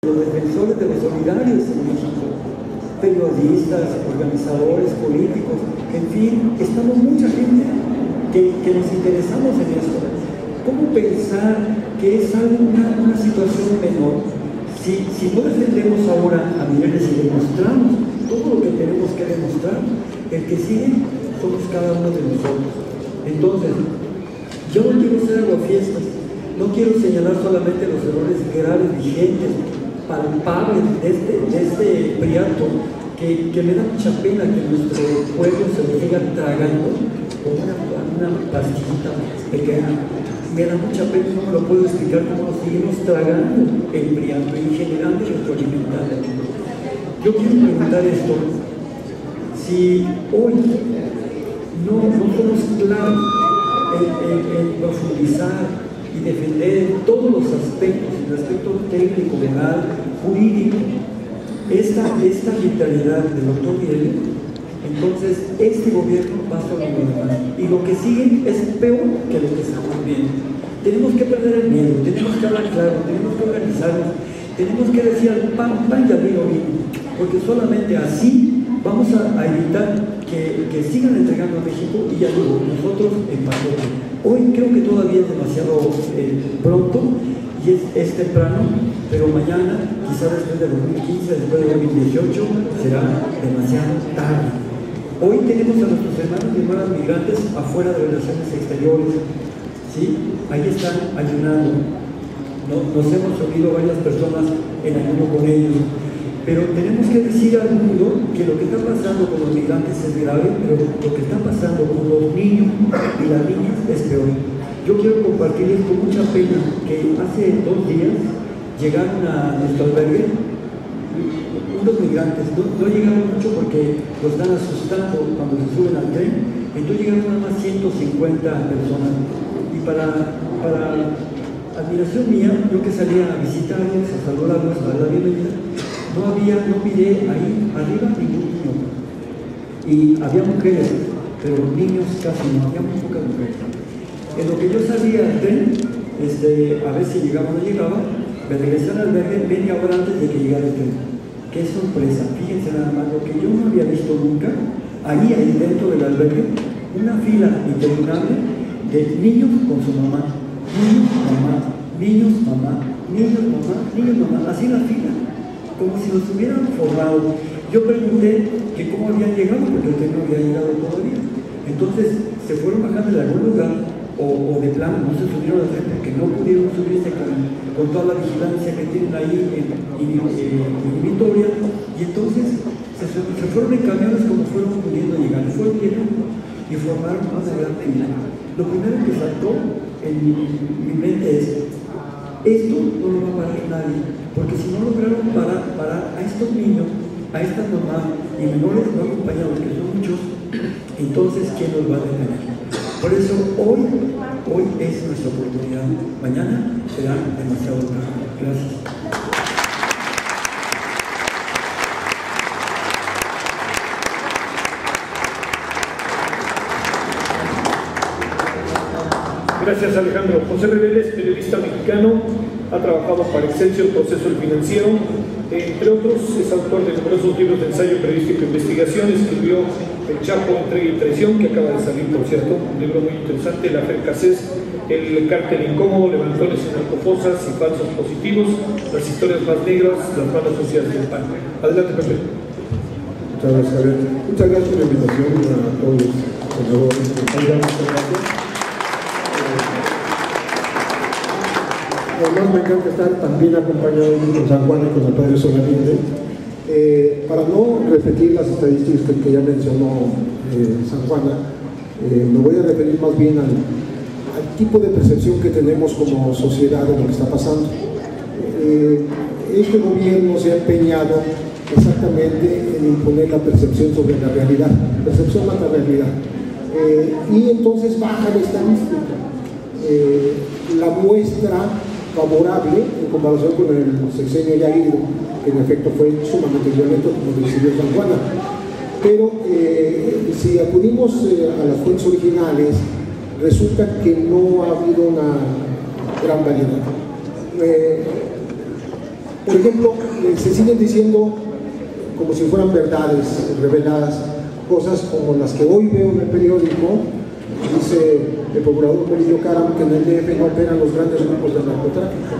los defensores de los solidarios en México, periodistas, organizadores, políticos, en fin, estamos mucha gente que nos interesamos en esto. ¿Cómo pensar que es una situación menor? Si no defendemos ahora a Mireles y demostramos todo lo que tenemos que demostrar, el que sigue somos cada uno de nosotros. Entonces, yo no quiero ser aguafiestas, no quiero señalar solamente los errores graves, vigentes, palpables de este priato, que me da mucha pena que nuestro pueblo se lo siga tragando con una pastillita pequeña. Me da mucha pena, no me lo puedo explicar cómo lo seguimos tragando el priato y generando retroalimentación. Yo quiero preguntar esto: si hoy no somos claros en profundizar y defender todos los aspectos, el aspecto técnico, legal, jurídico, esta vitalidad del doctor Mireles, entonces este gobierno va a ser lo demás. Y lo que sigue es peor que lo que estamos viendo. Tenemos que perder el miedo, tenemos que hablar claro, tenemos que organizarnos, tenemos que decir al pan y al vino, porque solamente así vamos a evitar que sigan entregando a México y ya nosotros en paquete. Hoy creo que todavía es demasiado pronto y es temprano, pero mañana, quizás después de 2015, después de 2018, será demasiado tarde. Hoy tenemos a nuestros hermanos y hermanas migrantes afuera de relaciones exteriores, ¿sí? Ahí están ayunando. Nos hemos reunido varias personas en ayuno con ellos, pero tenemos que decir al mundo que lo que está pasando con los migrantes es grave, pero lo que está pasando con los niños y las niñas es peor. Yo quiero compartirles con mucha pena que hace 2 días llegaron a nuestro albergue unos migrantes. No llegaron mucho porque los están asustando cuando se suben al tren, entonces llegaron nada más 150 personas. Y para admiración mía, yo que salía a visitarlos, a saludarlos, a dar la bienvenida, no miré ahí arriba ningún niño. Y había mujeres, pero niños casi no, había muy pocas mujeres. En lo que yo salía al tren, a ver si llegaba o no llegaba, me regresé al albergue media hora antes de que llegara el tren. ¡Qué sorpresa! Fíjense nada más, lo que yo no había visto nunca, ahí dentro del albergue, una fila interminable de niños con su mamá. Niños, mamá, niños, mamá, niños, mamá, niños, mamá, así la fila, como si los hubieran formado. Yo pregunté que cómo habían llegado, porque el tren no había llegado todavía. Entonces se fueron bajando de algún lugar, o de plano no se subieron al tren porque no pudieron subirse con toda la vigilancia que tienen ahí en Vitoria, y entonces se fueron en camiones como fueron pudiendo llegar, fueron llegando y formaron una gran fila. Lo primero que saltó en mi mente es: esto no lo va a parar nadie, porque si no lograron parar a estos niños, a estas mamás y menores no acompañados, que son muchos, entonces ¿quién los va a detener? Por eso hoy es nuestra oportunidad, mañana será demasiado tarde. Gracias. Gracias, Alejandro. José Reveles, periodista mexicano, ha trabajado para Excelsior, Proceso El Financiero, entre otros, es autor de numerosos libros de ensayo periodístico e investigación. Escribió El Chapo, Entrega y Traición, que acaba de salir, por cierto, un libro muy interesante, La Fercasés, El Cártel Incómodo, Levantones en Narcofosas y Falsos Positivos, Las Historias Más Negras, Las Malas Sociales del PAN. Adelante, Pepe. Muchas gracias, Javier. Muchas gracias por la invitación a todos los senadores. Muchas gracias. Además me encanta estar también acompañado con San Juan y con el padre Solalinde. Para no repetir las estadísticas que ya mencionó San Juana, me voy a referir más bien al tipo de percepción que tenemos como sociedad de lo que está pasando. Este gobierno se ha empeñado exactamente en imponer la percepción sobre la realidad, percepción mata realidad, y entonces baja la estadística. La muestra favorable en comparación con el sexenio ya ido, que en efecto fue sumamente violento, como decidió San Juana. Pero si acudimos a las fuentes originales, resulta que no ha habido una gran variedad. Por ejemplo, se siguen diciendo como si fueran verdades reveladas, cosas como las que hoy veo en el periódico. Dice el procurador Murillo Caram que en el DF no operan los grandes grupos de narcotráfico.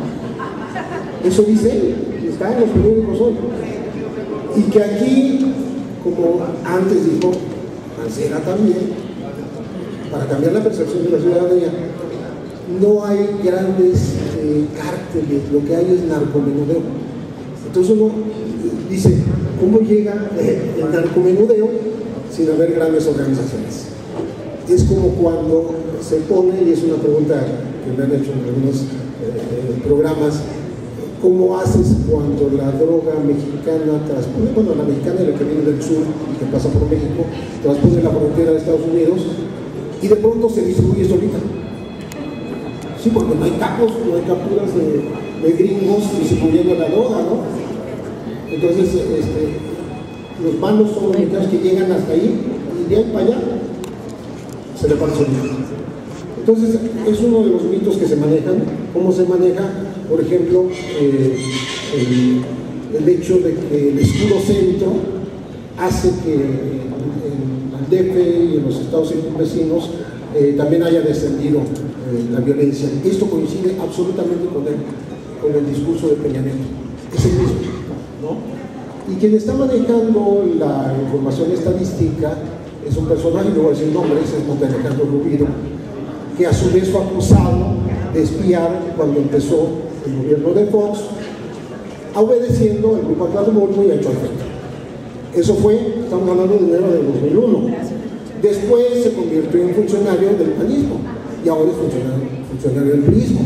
Eso dice él, está en los periódicos hoy. Y que aquí, como antes dijo Mancera también, para cambiar la percepción de la ciudadanía, no hay grandes cárteles, lo que hay es narcomenudeo. Entonces uno dice, ¿cómo llega el narcomenudeo sin haber grandes organizaciones? Es como cuando se pone, y es una pregunta que me han hecho en algunos programas, ¿cómo haces cuando la droga mexicana transpone, bueno, la mexicana y la que viene del sur y que pasa por México, transpone la frontera de Estados Unidos y de pronto se distribuye solita? Sí, porque no hay capos, no hay capturas de gringos distribuyendo la droga, ¿no? Entonces, los malos son los mexicanos que llegan hasta ahí y de ahí para allá se le pasa solito. Entonces, es uno de los mitos que se manejan. ¿Cómo se maneja? Por ejemplo, el hecho de que el escudo centro hace que en el DF y en los estados vecinos también haya descendido la violencia. Esto coincide absolutamente con el discurso de Peña Nieto. Es el mismo, ¿no? Y quien está manejando la información estadística es un personaje, no voy a decir nombre, es Montenegro Rubiro, que a su vez fue acusado de espiar cuando empezó el gobierno de Fox, obedeciendo al grupo Atlántico y a Chorfeta. Eso fue, estamos hablando de enero del 2001. Después se convirtió en funcionario del panismo y ahora es funcionario del priismo.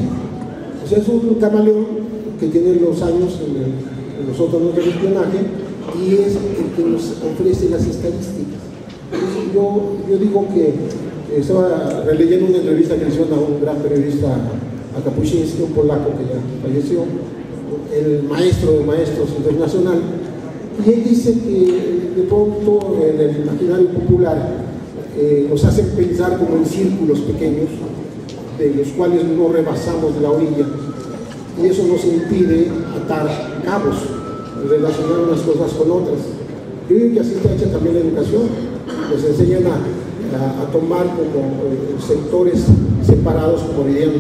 O sea, es un camaleón que tiene los años en los órganos de espionaje y es el que nos ofrece las estadísticas. Entonces, yo digo que estaba releyendo una entrevista que le hicieron a un gran periodista, a Kapuscinski, un polaco que ya falleció, el maestro de maestros internacional, y él dice que de pronto en el imaginario popular nos hacen pensar como en círculos pequeños, de los cuales no rebasamos la orilla, y eso nos impide atar cabos, relacionar unas cosas con otras. Yo digo que así está hecha también la educación, nos enseñan a tomar como sectores separados, como dirían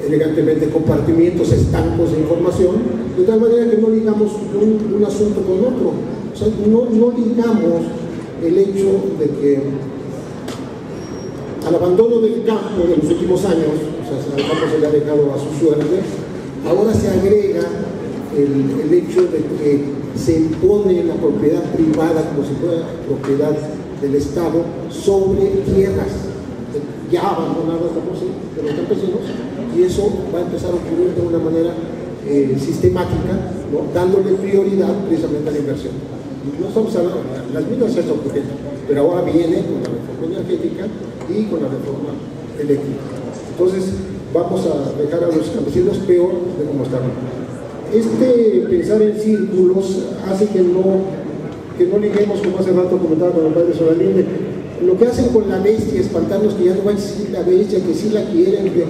elegantemente, compartimientos estancos de información, de tal manera que no ligamos un asunto con otro. O sea, no ligamos el hecho de que al abandono del campo de los últimos años, o sea, el campo se le ha dejado a su suerte, ahora se agrega el hecho de que se impone la propiedad privada como si fuera propiedad del Estado sobre tierras ya abandonadas de los campesinos, y eso va a empezar a ocurrir de una manera sistemática, ¿no? Dándole prioridad precisamente a la inversión. No estamos hablando, las minas ya están ocurriendo, pero ahora viene con la reforma energética y con la reforma eléctrica. Entonces vamos a dejar a los campesinos peor de cómo estaban. Pensar en círculos hace que no liguemos, como hace rato comentaba con el padre Solalinde, lo que hacen con la bestia, espantarnos que ya no va a existir la bestia, que sí la quieren, que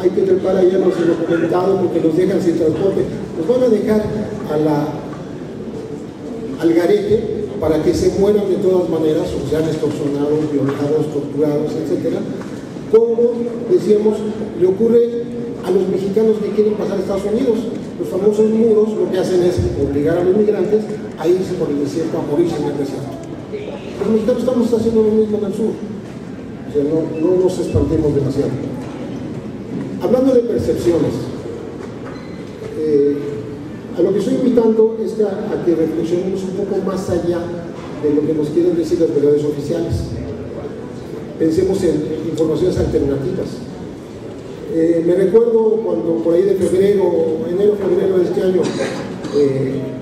hay que trepar allá los indocumentados porque los dejan sin transporte. Nos van a dejar al garete para que se mueran de todas maneras, o sean extorsionados, violados, torturados, etc. Como decíamos, le ocurre a los mexicanos que quieren pasar a Estados Unidos. Los famosos muros lo que hacen es obligar a los migrantes a irse por el desierto, a morirse en el desierto. Los mexicanos estamos haciendo lo mismo en el sur. O sea, no nos espantemos demasiado. Hablando de percepciones, a lo que estoy invitando es a que reflexionemos un poco más allá de lo que nos quieren decir las verdades oficiales. Pensemos en informaciones alternativas. Me recuerdo cuando por ahí de enero, febrero de este año,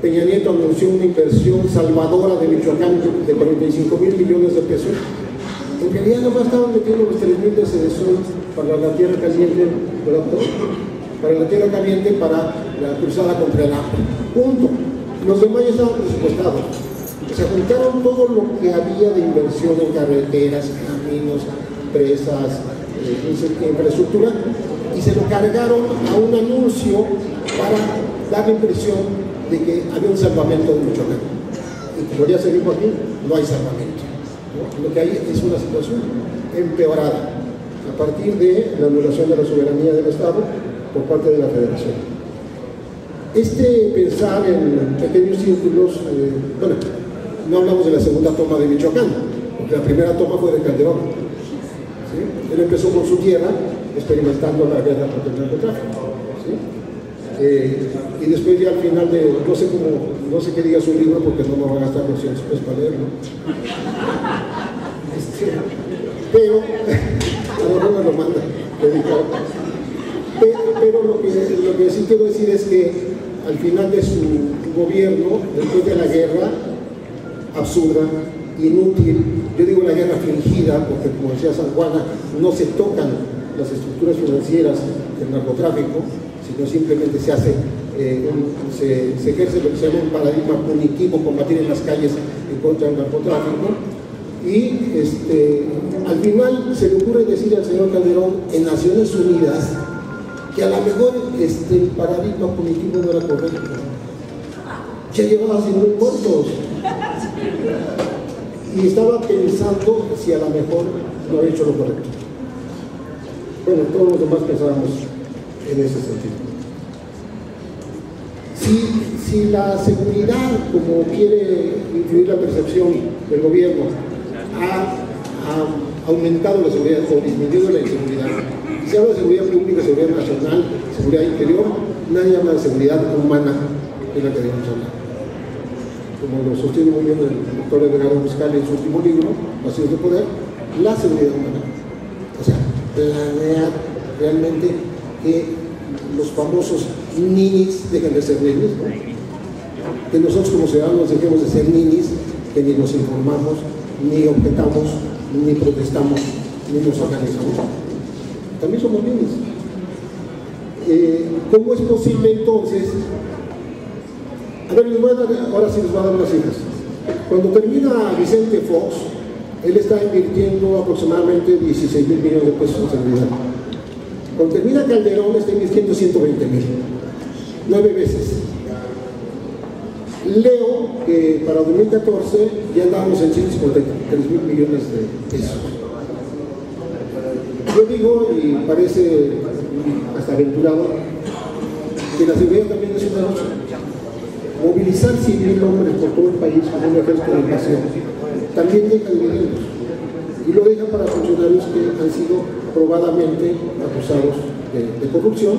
Peña Nieto anunció una inversión salvadora de Michoacán de 45,000 millones de pesos. En realidad nomás estaban metiendo los 3,000 de Cedesol para la tierra caliente, ¿verdad? Para la tierra caliente, para la cruzada contra el agua. Punto. Los demás ya estaban presupuestados. Se juntaron todo lo que había de inversión en carreteras, caminos, presas, infraestructura, y se lo cargaron a un anuncio para dar la impresión de que había un salvamento de Michoacán. Y como ya se dijo aquí, no hay salvamento, ¿no? Lo que hay es una situación empeorada a partir de la anulación de la soberanía del Estado por parte de la Federación. Este pensar en pequeños círculos, bueno, no hablamos de la segunda toma de Michoacán, porque la primera toma fue de Calderón, ¿sí? Él empezó con su tierra experimentando la guerra contra el narcotráfico, ¿sí? Y después ya al final de, no sé qué diga su libro porque no me va a gastar 200 pesos para leerlo, pero a lo mejor me lo manda dedicado. Pero lo que sí quiero decir es que al final de su gobierno, después de la guerra absurda, inútil, yo digo la guerra fingida, porque como decía San Juana, no se tocan las estructuras financieras del narcotráfico, sino simplemente se hace, se ejerce lo que se llama un paradigma punitivo, combatir en las calles en contra del narcotráfico. Y al final se le ocurre decir al señor Calderón en Naciones Unidas que a lo mejor el paradigma punitivo no era correcto. Ya llevaba 100,000 muertos. Y estaba pensando si a lo mejor no había hecho lo correcto. Bueno, todos los demás pensábamos en ese sentido. Si la seguridad, como quiere influir la percepción del gobierno, ha aumentado la seguridad o disminuido la inseguridad, se habla de seguridad pública, seguridad nacional, seguridad interior, nadie habla de seguridad humana, que es la que debemos hablar. Como lo sostiene muy bien el doctor Edgardo Buscali en su último libro, Vacíos de Poder, la seguridad humana. O sea, planear realmente que los famosos ninis dejen de ser ninis, ¿no? Que nosotros como ciudadanos dejemos de ser ninis, que ni nos informamos, ni objetamos, ni protestamos, ni nos organizamos. También somos ninis. ¿Cómo es posible entonces? A ver, ahora sí les voy a dar unas cifras. Cuando termina Vicente Fox, él está invirtiendo aproximadamente 16,000 millones de pesos en seguridad. Cuando termina Calderón, está invirtiendo 120,000, 9 veces. Leo que para 2014 ya andábamos en 153,000 millones de pesos. Yo digo, y parece hasta aventurado, que la seguridad también es una lucha. Movilizar 100,000 hombres por todo el país como un ejército de invasión también deja dividendos, y lo deja para funcionarios que han sido probadamente acusados de corrupción,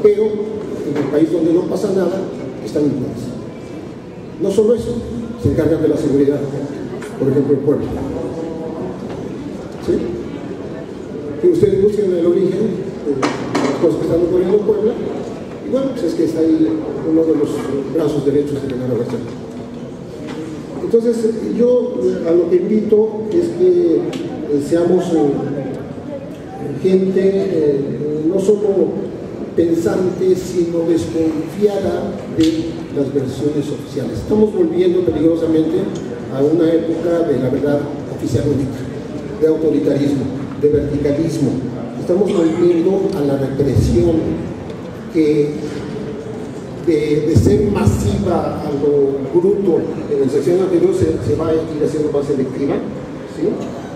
pero en el país donde no pasa nada están impunes. No solo eso, se encargan de la seguridad, por ejemplo en Puebla. ¿Sí? Que ustedes busquen el origen de las cosas que están ocurriendo en Puebla, y bueno, pues es que está ahí uno de los brazos derechos de Genaro García. Entonces, yo a lo que invito es que seamos gente no solo pensante, sino desconfiada de las versiones oficiales. Estamos volviendo peligrosamente a una época de la verdad oficial única, de autoritarismo, de verticalismo. Estamos volviendo a la represión que de ser masiva a lo bruto en el sección anterior se va a ir haciendo más selectiva, ¿sí?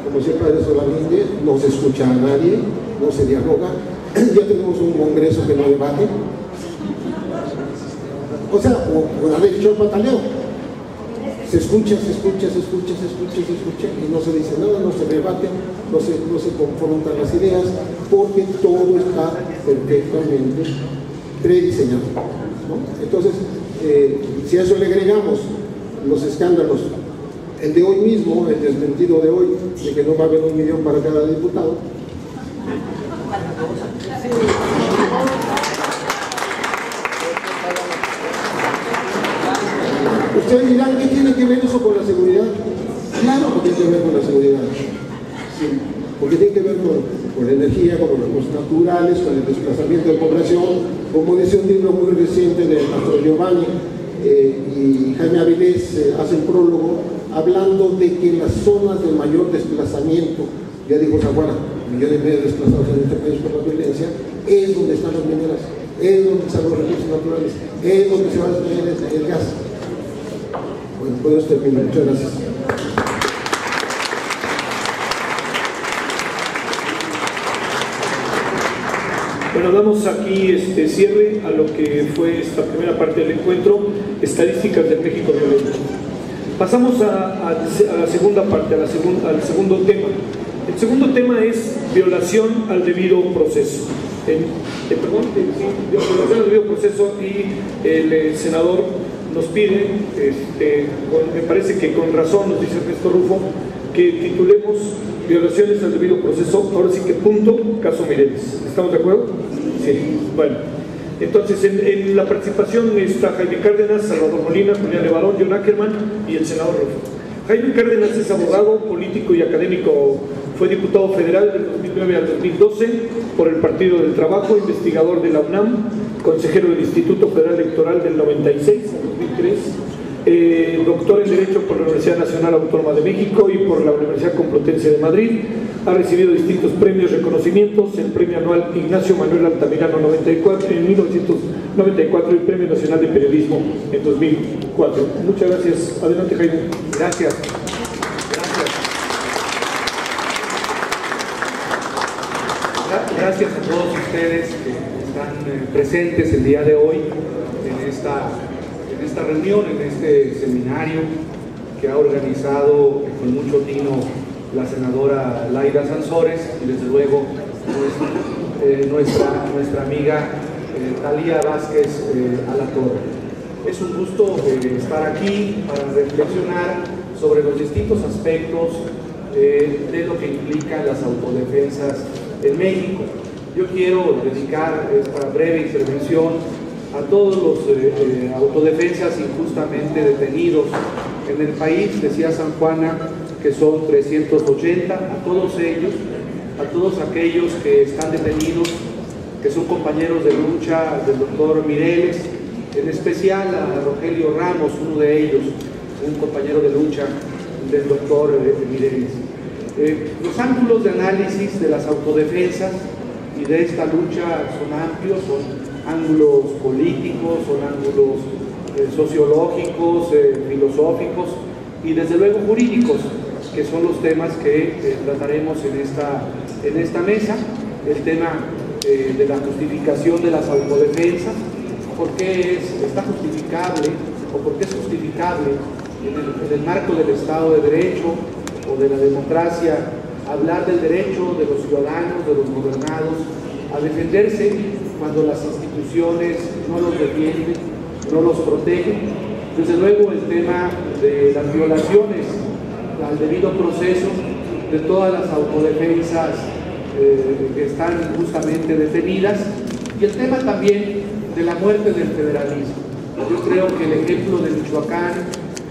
Como decía el padre Solalinde, no se escucha a nadie, no se dialoga, ya tenemos un congreso que no debate, o sea, o la ley del pataleo, se escucha y no se dice nada, no se debate, no se confrontan las ideas, porque todo está perfectamente prediseñado, ¿no? Entonces, si a eso le agregamos los escándalos, el de hoy mismo, el desmentido de hoy, de que no va a haber 1 millón para cada diputado. Ustedes dirán, ¿qué tiene que ver eso con la seguridad? Claro que tiene que ver con la seguridad, sí, porque tiene que ver con la energía, con los recursos naturales, con el desplazamiento de población, como dice un libro muy reciente de Pastor Giovanni y Jaime Avilés hace un prólogo hablando de que las zonas de mayor desplazamiento, ya dijo Zaguara, 1,5 millones de desplazados en este país por la violencia, es donde están las mineras, es donde están los recursos naturales, es donde se va a tener el gas. Bueno, con eso termino. Muchas gracias. Bueno, damos aquí cierre a lo que fue esta primera parte del encuentro, estadísticas del México violento. Pasamos a la segunda parte, al segundo tema. El segundo tema es violación al debido proceso. Violación al debido proceso, y el senador nos pide, me parece que con razón, nos dice Ernesto Rufo, que titulemos violaciones al debido proceso, ahora sí que punto, caso Mireles. ¿Estamos de acuerdo? Sí. Bueno, entonces en la participación está Jaime Cárdenas, Salvador Molina, Julián Levarón, John Ackerman y el senador Rufo. Jaime Cárdenas es abogado, político y académico. Fue diputado federal del 2009 al 2012 por el Partido del Trabajo, investigador de la UNAM, consejero del Instituto Federal Electoral del 96 al 2003, doctor en Derecho por la Universidad Nacional Autónoma de México y por la Universidad Complutense de Madrid. Ha recibido distintos premios y reconocimientos: el Premio Anual Ignacio Manuel Altamirano en 1994 y el Premio Nacional de Periodismo en 2004. Muchas gracias. Adelante, Jaime. Gracias. Gracias a todos ustedes que están presentes el día de hoy en esta reunión, en este seminario que ha organizado con mucho tino la senadora Laida Sansores y desde luego nuestra amiga Talía Vázquez Alatorre. Es un gusto estar aquí para reflexionar sobre los distintos aspectos de lo que implican las autodefensas en México. Yo quiero dedicar esta breve intervención a todos los autodefensas injustamente detenidos en el país. Decía San Juana que son 380, a todos ellos, a todos aquellos que están detenidos, que son compañeros de lucha del doctor Mireles, en especial a Rogelio Ramos, uno de ellos, un compañero de lucha del doctor Mireles. Los ángulos de análisis de las autodefensas y de esta lucha son amplios, son ángulos políticos, son ángulos sociológicos, filosóficos y desde luego jurídicos, que son los temas que trataremos en esta mesa. El tema de la justificación de las autodefensas, por qué está justificable o por qué es justificable en el marco del Estado de Derecho o de la democracia hablar del derecho de los ciudadanos, de los gobernados, a defenderse cuando las instituciones no los defienden, no los protegen. Desde luego el tema de las violaciones al debido proceso de todas las autodefensas que están injustamente detenidas, y el tema también de la muerte del federalismo. Yo creo que el ejemplo de Michoacán,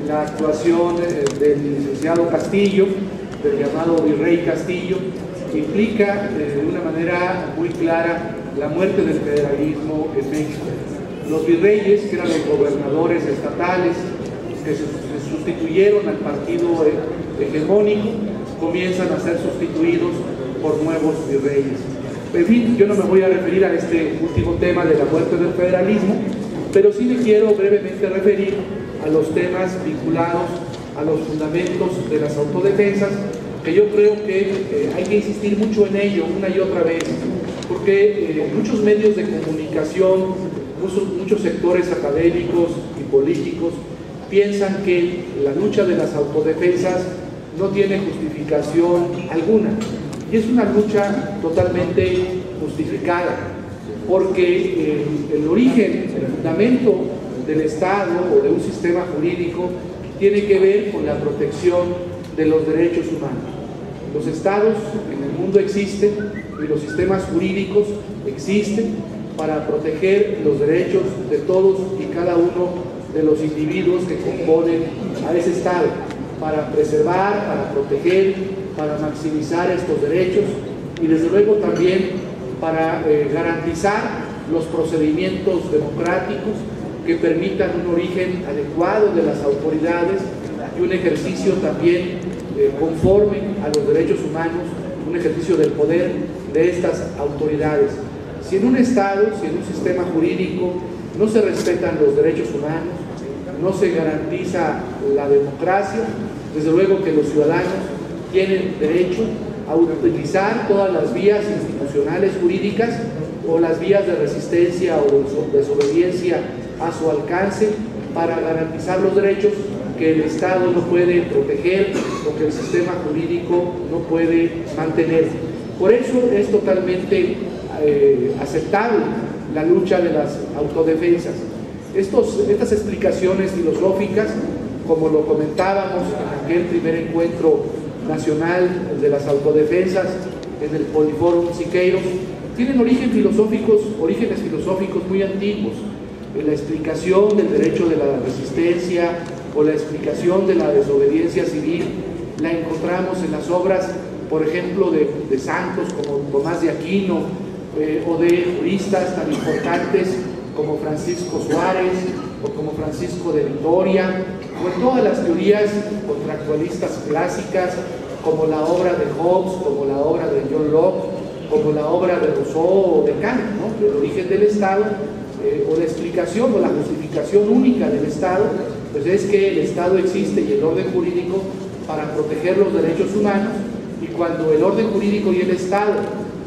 la actuación del licenciado Castillo, del llamado Virrey Castillo, implica de una manera muy clara la muerte del federalismo en México. Los virreyes, que eran los gobernadores estatales, que se sustituyeron al partido hegemónico, comienzan a ser sustituidos por nuevos virreyes. En fin, yo no me voy a referir a este último tema de la muerte del federalismo, pero sí me quiero brevemente referir a los temas vinculados a los fundamentos de las autodefensas, que yo creo que hay que insistir mucho en ello una y otra vez, porque muchos medios de comunicación, muchos sectores académicos y políticos piensan que la lucha de las autodefensas no tiene justificación alguna, y es una lucha totalmente justificada, porque el origen, el fundamento del Estado o de un sistema jurídico tiene que ver con la protección de los derechos humanos. Los estados en el mundo existen y los sistemas jurídicos existen para proteger los derechos de todos y cada uno de los individuos que componen a ese estado, para preservar, para proteger, para maximizar estos derechos y desde luego también para garantizar los procedimientos democráticos que permitan un origen adecuado de las autoridades y un ejercicio también conforme a los derechos humanos, un ejercicio del poder de estas autoridades. Si en un Estado, si en un sistema jurídico no se respetan los derechos humanos, no se garantiza la democracia, desde luego que los ciudadanos tienen derecho a utilizar todas las vías institucionales jurídicas o las vías de resistencia o desobediencia a su alcance para garantizar los derechos que el Estado no puede proteger o que el sistema jurídico no puede mantener. Por eso es totalmente aceptable la lucha de las autodefensas. Estas explicaciones filosóficas, como lo comentábamos en aquel primer encuentro nacional de las autodefensas en el Poliforum Siqueiros, tienen orígenes filosóficos muy antiguos. En la explicación del derecho de la resistencia o la explicación de la desobediencia civil la encontramos en las obras, por ejemplo, de santos como Tomás de Aquino, o de juristas tan importantes como Francisco Suárez o como Francisco de Vitoria, o en todas las teorías contractualistas clásicas, como la obra de Hobbes, como la obra de John Locke, como la obra de Rousseau o de Kant, ¿no? El origen del Estado, o la explicación o la justificación única del Estado, pues es que el Estado existe y el orden jurídico para proteger los derechos humanos, y cuando el orden jurídico y el Estado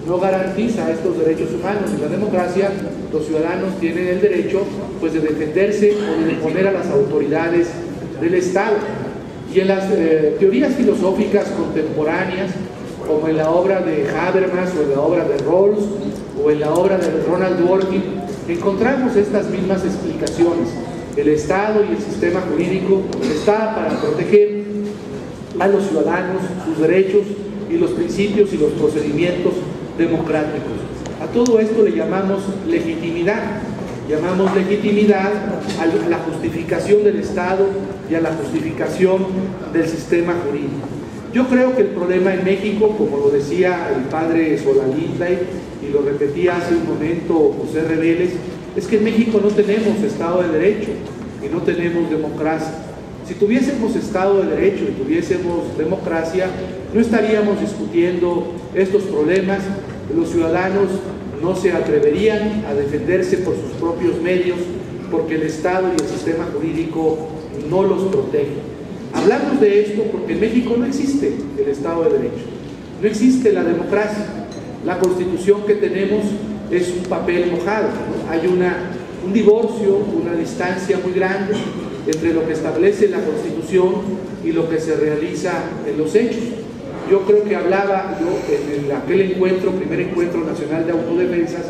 no garantiza estos derechos humanos y la democracia, los ciudadanos tienen el derecho pues de defenderse o de deponer a las autoridades del Estado. Y en las teorías filosóficas contemporáneas, como en la obra de Habermas o en la obra de Rawls o en la obra de Ronald Dworkin, encontramos estas mismas explicaciones. El Estado y el sistema jurídico está para proteger a los ciudadanos, sus derechos y los principios y los procedimientos democráticos. A todo esto le llamamos legitimidad. Llamamos legitimidad a la justificación del Estado y a la justificación del sistema jurídico. Yo creo que el problema en México, como lo decía el padre Solalinde y lo repetía hace un momento José Reveles, es que en México no tenemos Estado de Derecho y no tenemos democracia. Si tuviésemos Estado de Derecho y tuviésemos democracia, no estaríamos discutiendo estos problemas. Los ciudadanos no se atreverían a defenderse por sus propios medios porque el Estado y el sistema jurídico no los protegen. Hablamos de esto porque en México no existe el Estado de Derecho, no existe la democracia. La Constitución que tenemos es un papel mojado, ¿no? Hay un divorcio, una distancia muy grande entre lo que establece la Constitución y lo que se realiza en los hechos. Yo creo que hablaba en aquel encuentro, primer encuentro nacional de autodefensas,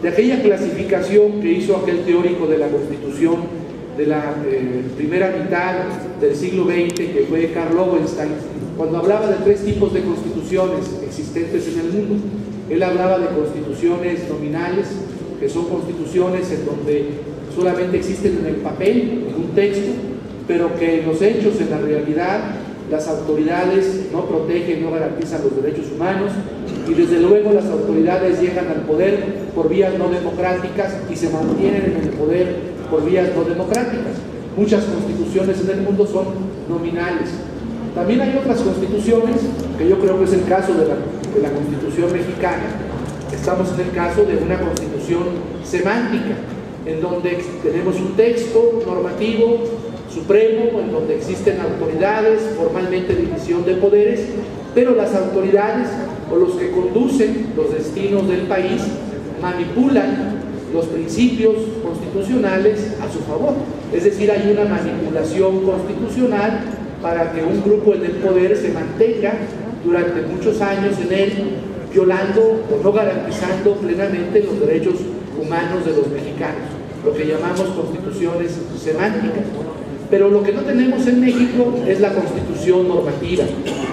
de aquella clasificación que hizo aquel teórico de la Constitución de la primera mitad del siglo XX, que fue Karl Lowenstein, cuando hablaba de 3 tipos de constituciones existentes en el mundo. Él hablaba de constituciones nominales, que son constituciones en donde solamente existen en el papel, en un texto, pero que en los hechos, en la realidad, las autoridades no protegen, no garantizan los derechos humanos, y desde luego las autoridades llegan al poder por vías no democráticas y se mantienen en el poder por vías no democráticas. Muchas constituciones en el mundo son nominales. También hay otras constituciones, que yo creo que es el caso de la Constitución mexicana. Estamos en el caso de una constitución semántica, en donde tenemos un texto normativo supremo, en donde existen autoridades, formalmente división de poderes, pero las autoridades o los que conducen los destinos del país manipulan los principios constitucionales a su favor. Es decir, hay una manipulación constitucional para que un grupo en el poder se mantenga durante muchos años en él, violando o no garantizando plenamente los derechos humanos de los mexicanos, lo que llamamos constituciones semánticas. Pero lo que no tenemos en México es la constitución normativa.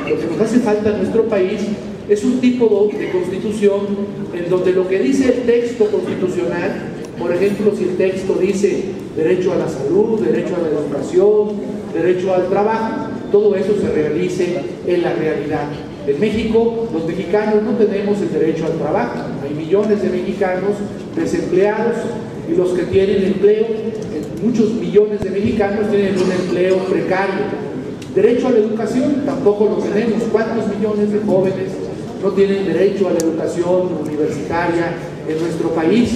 Lo que nos hace falta en nuestro país es un tipo de constitución en donde lo que dice el texto constitucional, por ejemplo, si el texto dice derecho a la salud, derecho a la educación, derecho al trabajo, todo eso se realice en la realidad. En México, los mexicanos no tenemos el derecho al trabajo. Hay millones de mexicanos desempleados y los que tienen empleo, muchos millones de mexicanos tienen un empleo precario. Derecho a la educación tampoco lo tenemos. ¿Cuántos millones de jóvenes no tienen derecho a la educación universitaria en nuestro país,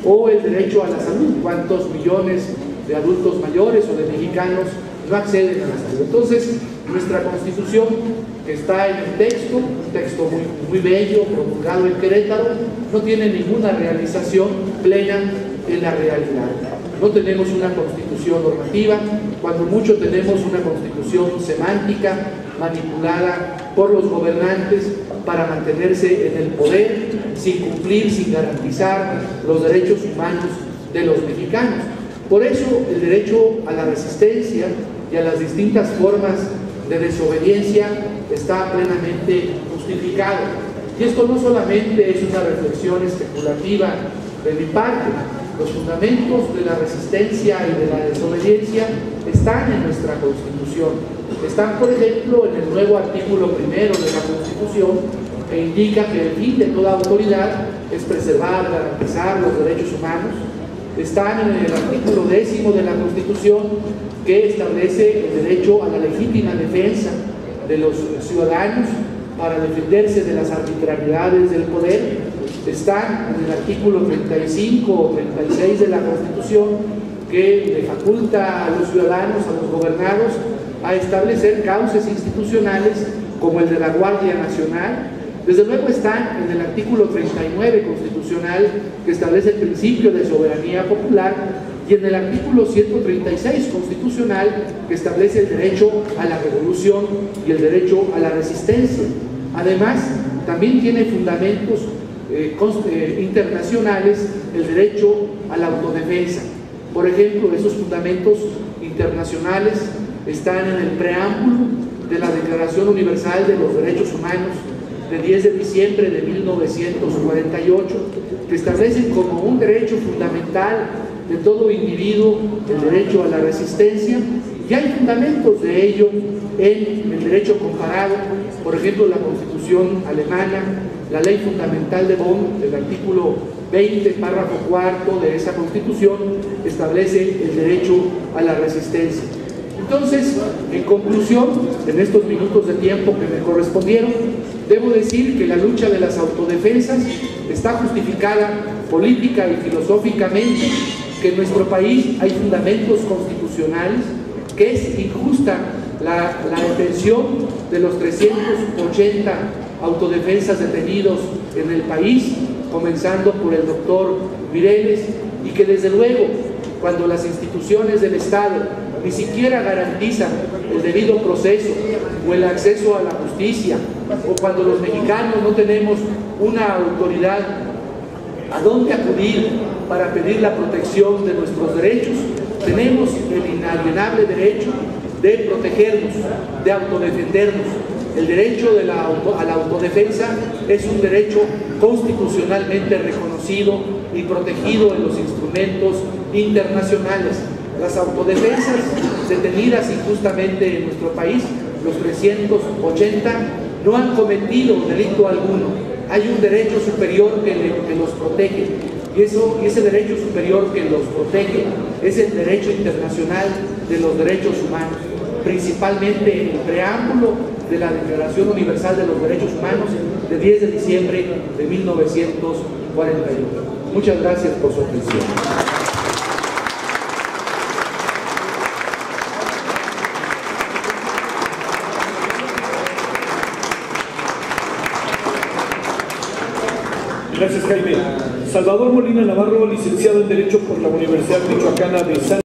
o el derecho a la salud. ¿Cuántos millones de adultos mayores o de mexicanos no acceden a la salud? Entonces, nuestra Constitución, que está en el texto, un texto muy bello, promulgado en Querétaro, no tiene ninguna realización plena en la realidad. No tenemos una Constitución normativa, cuando mucho tenemos una Constitución semántica, manipulada por los gobernantes para mantenerse en el poder, sin cumplir, sin garantizar los derechos humanos de los mexicanos. Por eso el derecho a la resistencia y a las distintas formas de desobediencia está plenamente justificado. Y esto no solamente es una reflexión especulativa de mi parte. Los fundamentos de la resistencia y de la desobediencia están en nuestra Constitución. Están, por ejemplo, en el nuevo artículo 1 de la Constitución, que indica que el fin de toda autoridad es preservar, garantizar los derechos humanos. Están en el artículo 10 de la Constitución, que establece el derecho a la legítima defensa de los ciudadanos para defenderse de las arbitrariedades del poder. Están en el artículo 35 o 36 de la Constitución, que le faculta a los ciudadanos, a los gobernados, a establecer cauces institucionales como el de la Guardia Nacional. Desde luego están en el artículo 39 constitucional, que establece el principio de soberanía popular, y en el artículo 136 constitucional, que establece el derecho a la revolución y el derecho a la resistencia. Además, también tiene fundamentos internacionales el derecho a la autodefensa. Por ejemplo, esos fundamentos internacionales están en el preámbulo de la Declaración Universal de los Derechos Humanos de 10 de diciembre de 1948, que establecen como un derecho fundamental de todo individuo el derecho a la resistencia, y hay fundamentos de ello en el derecho comparado. Por ejemplo, la Constitución alemana, la Ley Fundamental de Bonn, el artículo 20, párrafo 4 de esa Constitución, establece el derecho a la resistencia. Entonces, en conclusión, en estos minutos de tiempo que me correspondieron, debo decir que la lucha de las autodefensas está justificada política y filosóficamente, que en nuestro país hay fundamentos constitucionales, que es injusta la detención de los 380 autodefensas detenidos en el país, comenzando por el doctor Mireles, y que desde luego, cuando las instituciones del Estado ni siquiera garantizan el debido proceso o el acceso a la justicia, o cuando los mexicanos no tenemos una autoridad a dónde acudir para pedir la protección de nuestros derechos, tenemos el inalienable derecho de protegernos, de autodefendernos. El derecho a la autodefensa es un derecho constitucionalmente reconocido y protegido en los instrumentos internacionales. Las autodefensas detenidas injustamente en nuestro país, los 380, no han cometido delito alguno. Hay un derecho superior que los protege, y ese derecho superior que los protege es el derecho internacional de los derechos humanos, principalmente en el preámbulo de la Declaración Universal de los Derechos Humanos de 10 de diciembre de 1941. Muchas gracias por su atención. Gracias, Jaime. Salvador Molina Navarro, licenciado en Derecho por la Universidad Michoacana de San